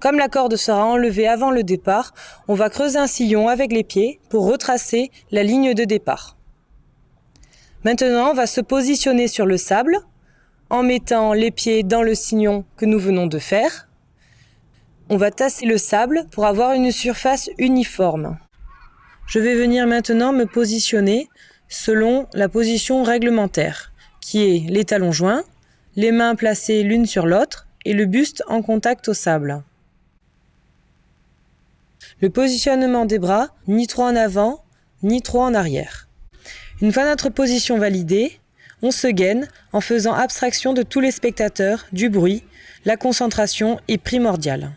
Comme la corde sera enlevée avant le départ, on va creuser un sillon avec les pieds pour retracer la ligne de départ. Maintenant, on va se positionner sur le sable en mettant les pieds dans le sillon que nous venons de faire. On va tasser le sable pour avoir une surface uniforme. Je vais venir maintenant me positionner selon la position réglementaire, qui est les talons joints, les mains placées l'une sur l'autre et le buste en contact au sable. Le positionnement des bras, ni trop en avant, ni trop en arrière. Une fois notre position validée, on se gaine en faisant abstraction de tous les spectateurs, du bruit. La concentration est primordiale.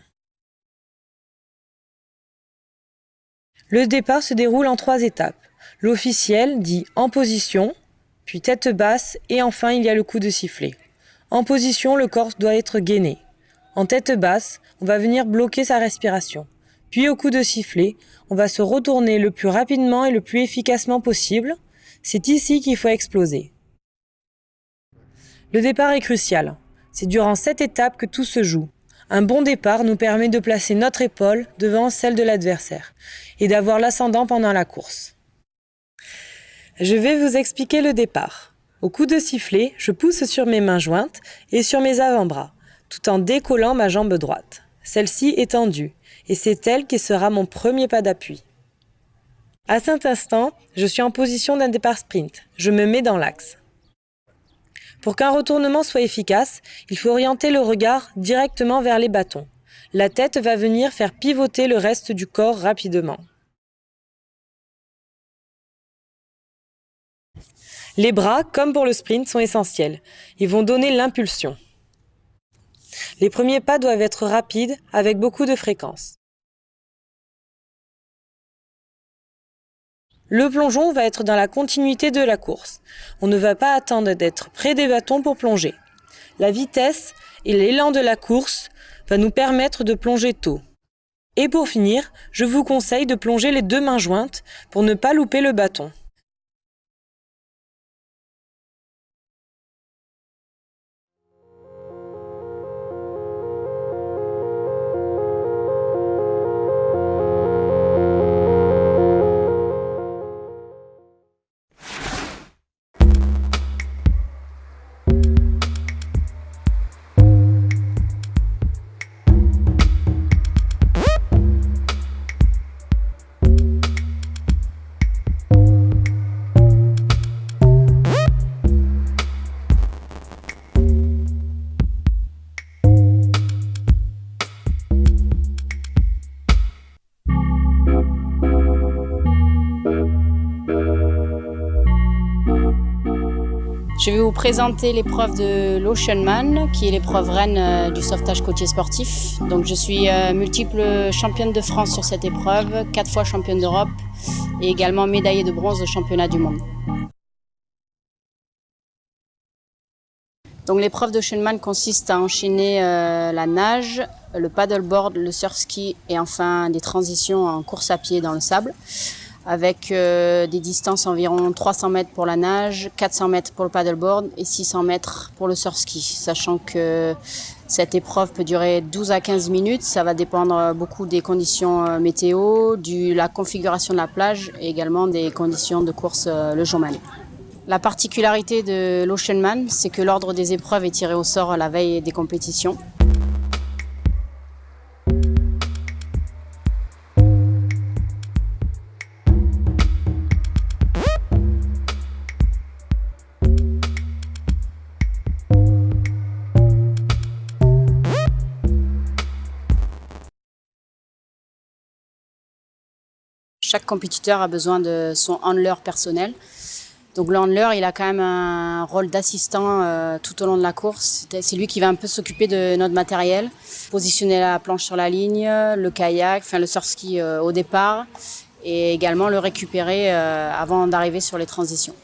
Le départ se déroule en 3 étapes. L'officiel dit en position, puis tête basse et enfin il y a le coup de sifflet. En position, le corps doit être gainé. En tête basse, on va venir bloquer sa respiration. Puis au coup de sifflet, on va se retourner le plus rapidement et le plus efficacement possible. C'est ici qu'il faut exploser. Le départ est crucial. C'est durant cette étape que tout se joue. Un bon départ nous permet de placer notre épaule devant celle de l'adversaire et d'avoir l'ascendant pendant la course. Je vais vous expliquer le départ. Au coup de sifflet, je pousse sur mes mains jointes et sur mes avant-bras, tout en décollant ma jambe droite. Celle-ci est tendue, et c'est elle qui sera mon premier pas d'appui. À cet instant, je suis en position d'un départ sprint. Je me mets dans l'axe. Pour qu'un retournement soit efficace, il faut orienter le regard directement vers les bâtons. La tête va venir faire pivoter le reste du corps rapidement. Les bras, comme pour le sprint, sont essentiels. Ils vont donner l'impulsion. Les premiers pas doivent être rapides, avec beaucoup de fréquence. Le plongeon va être dans la continuité de la course. On ne va pas attendre d'être près des bâtons pour plonger. La vitesse et l'élan de la course va nous permettre de plonger tôt. Et pour finir, je vous conseille de plonger les 2 mains jointes pour ne pas louper le bâton. Je vais vous présenter l'épreuve de l'Oceanman, qui est l'épreuve reine du sauvetage côtier sportif. Donc je suis multiple championne de France sur cette épreuve, 4 fois championne d'Europe et également médaillée de bronze au championnat du monde. Donc l'épreuve d'Oceanman consiste à enchaîner la nage, le paddleboard, le surf-ski et enfin des transitions en course à pied dans le sable, avec des distances environ 300 mètres pour la nage, 400 mètres pour le paddleboard et 600 mètres pour le surf-ski, sachant que cette épreuve peut durer 12 à 15 minutes. Ça va dépendre beaucoup des conditions météo, de la configuration de la plage et également des conditions de course le jour même. La particularité de l'Oceanman, c'est que l'ordre des épreuves est tiré au sort la veille des compétitions. Chaque compétiteur a besoin de son handler personnel. Donc le handler, il a quand même un rôle d'assistant tout au long de la course. C'est lui qui va un peu s'occuper de notre matériel, positionner la planche sur la ligne, le kayak, enfin le surf-ski au départ et également le récupérer avant d'arriver sur les transitions.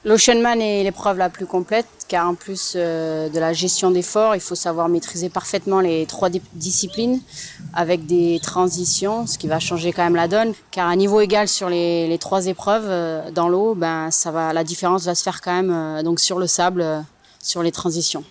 L'Oceanman est l'épreuve la plus complète car en plus de la gestion d'efforts, il faut savoir maîtriser parfaitement les 3 disciplines avec des transitions, ce qui va changer quand même la donne. Car à niveau égal sur les 3 épreuves dans l'eau, la différence va se faire quand même donc sur le sable, sur les transitions.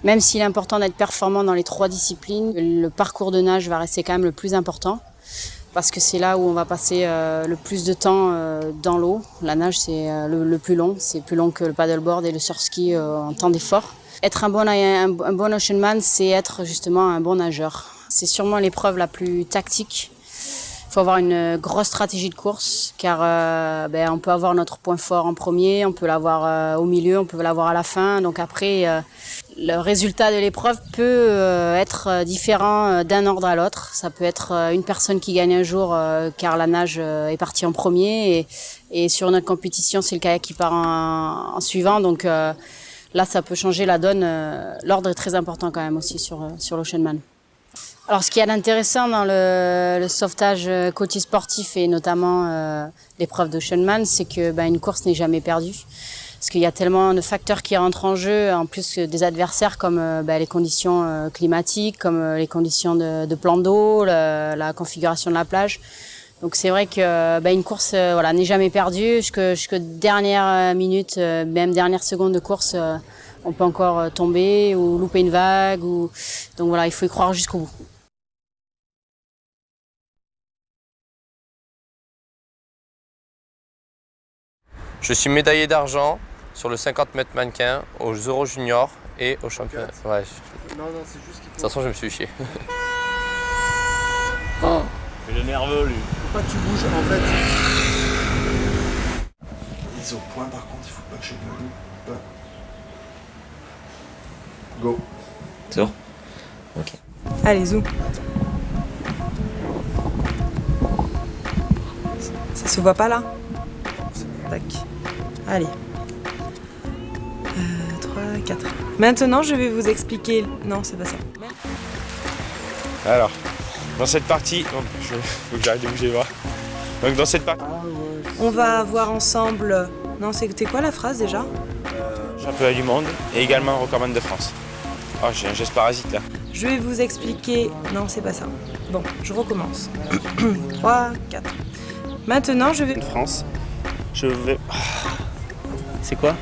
Même s'il est important d'être performant dans les 3 disciplines, le parcours de nage va rester quand même le plus important parce que c'est là où on va passer le plus de temps dans l'eau. La nage, c'est le plus long, c'est plus long que le paddleboard et le surf-ski en temps d'effort. Être un bon Oceanman, c'est être justement un bon nageur. C'est sûrement l'épreuve la plus tactique. Il faut avoir une grosse stratégie de course car on peut avoir notre point fort en premier, on peut l'avoir au milieu, on peut l'avoir à la fin. Donc après, le résultat de l'épreuve peut être différent d'un ordre à l'autre. Ça peut être une personne qui gagne un jour car la nage est partie en premier et sur notre compétition, c'est le kayak qui part en suivant. Donc là, ça peut changer la donne. L'ordre est très important quand même aussi sur l'Oceanman. Alors, ce qu'il y a d'intéressant dans le sauvetage côtier sportif et notamment l'épreuve d'Oceanman, c'est que une course n'est jamais perdue. Parce qu'il y a tellement de facteurs qui rentrent en jeu, en plus des adversaires comme les conditions climatiques, comme les conditions de plan d'eau, la configuration de la plage. Donc c'est vrai que une course n'est jamais perdue. Jusque dernière minute, même dernière seconde de course, on peut encore tomber ou louper une vague. Donc voilà, il faut y croire jusqu'au bout. Je suis médaillé d'argent sur le 50 mètres mannequin aux Euro Junior et au championnat. Ouais. Non, c'est juste qu'il faut... De toute façon, je me suis chié. Oh. C'est le nerveux, lui. Faut pas que tu bouges, en fait. Mise au point, par contre, il faut pas que je me loupe. Go. C'est bon ? Ok. Allez, zou. Ça se voit pas là ? Tac. Allez. 3, 4. Maintenant, je vais vous expliquer... Non, c'est pas ça. Alors, Dans cette partie, faut que j'arrête de bouger les bras. Donc dans cette partie, On va voir ensemble... Non, c'était quoi la phrase déjà? championnat du monde et également recordman de France. Oh, j'ai un geste parasite là. Je vais vous expliquer... Non, c'est pas ça. Bon, je recommence. 3, 4. Maintenant, je vais... De France. Je vais... C'est quoi?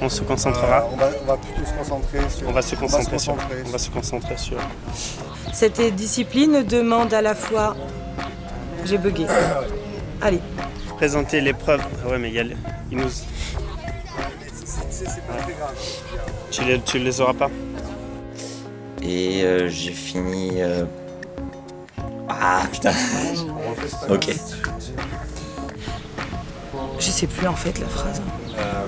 On se concentrera. On va plutôt se concentrer sur... On va se concentrer sur... Cette discipline demande à la fois... J'ai bugué. Allez. Présenter l'épreuve. Ah ouais, mais il y a... Il nous... C'est pas très grave. Tu les auras pas? Et j'ai fini... Ah putain. Ok. Je sais plus en fait la phrase.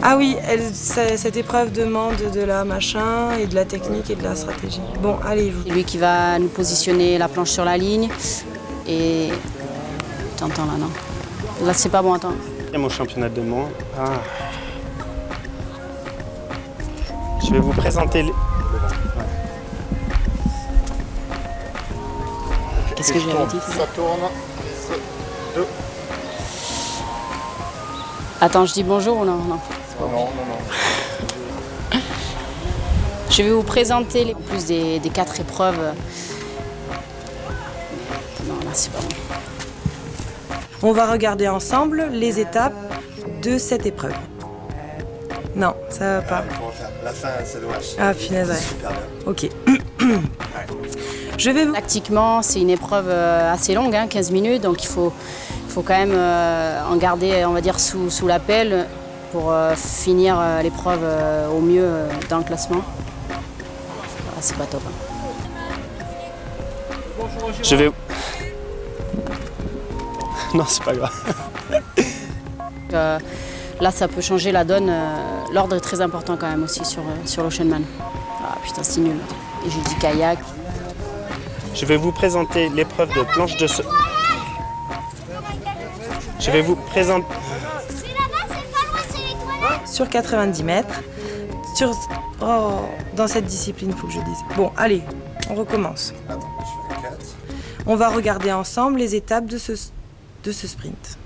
Ah oui, cette épreuve demande de la machin et de la technique et de la stratégie. Bon, allez, vous. C'est lui qui va nous positionner la planche sur la ligne. Et... T'entends là, non? Là, c'est pas bon, attends. Il y a mon championnat de monde. Ah. Je vais vous présenter les... Qu'est-ce que j'avais dit? Ça tourne. 2. Attends, je dis bonjour ou non? Non. Non. Je vais vous présenter les plus des 4 épreuves. Non, là, c'est pas bon. On va regarder ensemble les étapes de cette épreuve. Non, ça va pas. On va faire. La fin, c'est dommage. Ah, punaise, ouais. Super bien. Ok. Je vais vous... Tactiquement, c'est une épreuve assez longue, 15 minutes, donc il faut quand même en garder, on va dire, sous la pelle pour finir l'épreuve au mieux dans le classement. Ah, c'est pas top. Je vais... Non, c'est pas grave. Là, ça peut changer la donne. L'ordre est très important quand même aussi sur l'Oceanman. Ah putain, c'est nul. Et j'ai dit kayak. Je vais vous présenter l'épreuve de planche de... Je vais vous présenter... Sur 90 mètres, dans cette discipline, il faut que je dise. Bon, allez, on recommence. Attends, je fais 4. On va regarder ensemble les étapes de ce sprint.